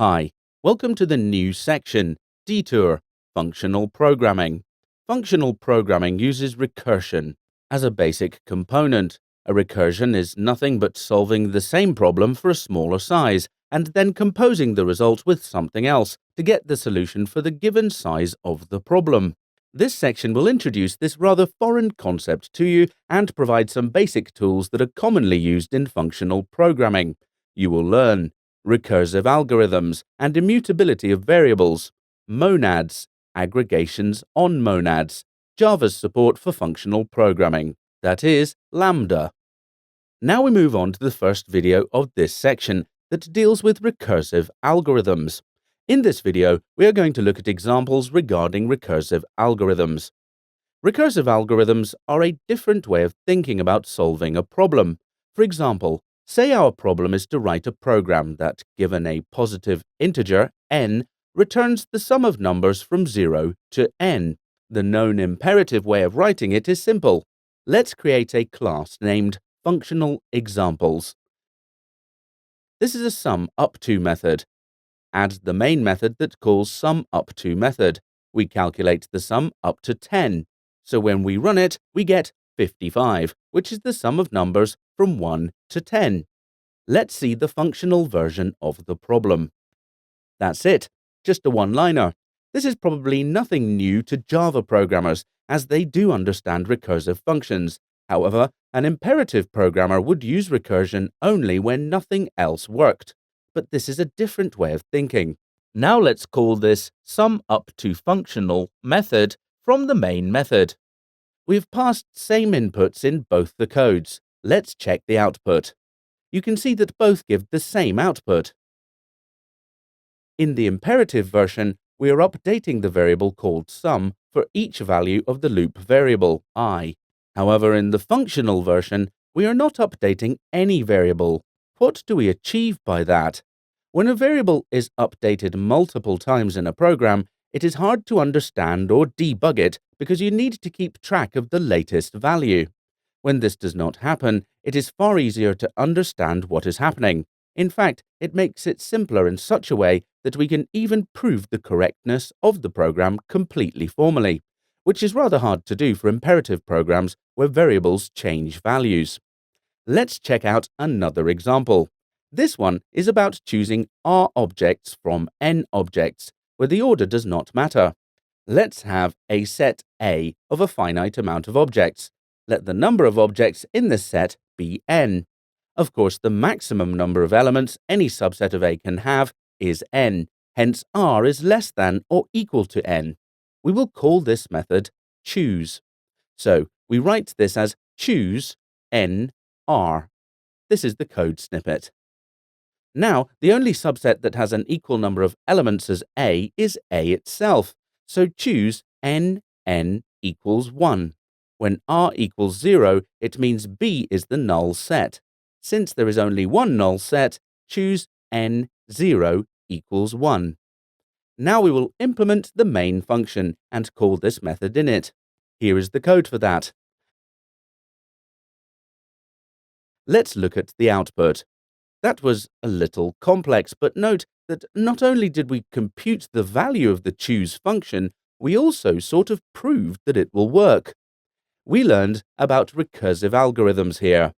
Hi, welcome to the new section, Detour, Functional Programming. Functional programming uses recursion as a basic component. A recursion is nothing but solving the same problem for a smaller size and then composing the result with something else to get the solution for the given size of the problem. This section will introduce this rather foreign concept to you and provide some basic tools that are commonly used in functional programming. You will learn recursive algorithms and immutability of variables, monads, aggregations on monads, Java's support for functional programming, that is, Lambda. Now we move on to the first video of this section that deals with recursive algorithms. In this video, we are going to look at examples regarding recursive algorithms. Recursive algorithms are a different way of thinking about solving a problem. For example, say our problem is to write a program that, given a positive integer, n, returns the sum of numbers from 0 to n. The known imperative way of writing it is simple. Let's create a class named Functional Examples. This is a SumUpTo method. Add the main method that calls SumUpTo method. We calculate the sum up to 10. So when we run it, we get 55, which is the sum of numbers from 1 to 10. Let's see the functional version of the problem. That's it, just a one-liner. This is probably nothing new to Java programmers, as they do understand recursive functions. However, an imperative programmer would use recursion only when nothing else worked. But this is a different way of thinking. Now let's call this SumUpToFunctional method from the main method. We've passed same inputs in both the codes. Let's check the output. You can see that both give the same output. In the imperative version, we are updating the variable called sum for each value of the loop variable, I. However, in the functional version, we are not updating any variable. What do we achieve by that? When a variable is updated multiple times in a program, it is hard to understand or debug it because you need to keep track of the latest value. When this does not happen, it is far easier to understand what is happening. In fact, it makes it simpler in such a way that we can even prove the correctness of the program completely formally, which is rather hard to do for imperative programs where variables change values. Let's check out another example. This one is about choosing R objects from N objects, where the order does not matter. Let's have a set A of a finite amount of objects. Let the number of objects in this set be n. Of course, the maximum number of elements any subset of A can have is n, hence R is less than or equal to n. We will call this method choose. So we write this as choose n R. This is the code snippet. Now, the only subset that has an equal number of elements as A is A itself, so choose n equals 1. When R equals 0, it means B is the null set. Since there is only one null set, choose n0 equals 1. Now we will implement the main function and call this method init. Here is the code for that. Let's look at the output. That was a little complex, but note that not only did we compute the value of the choose function, we also sort of proved that it will work. We learned about recursive algorithms here.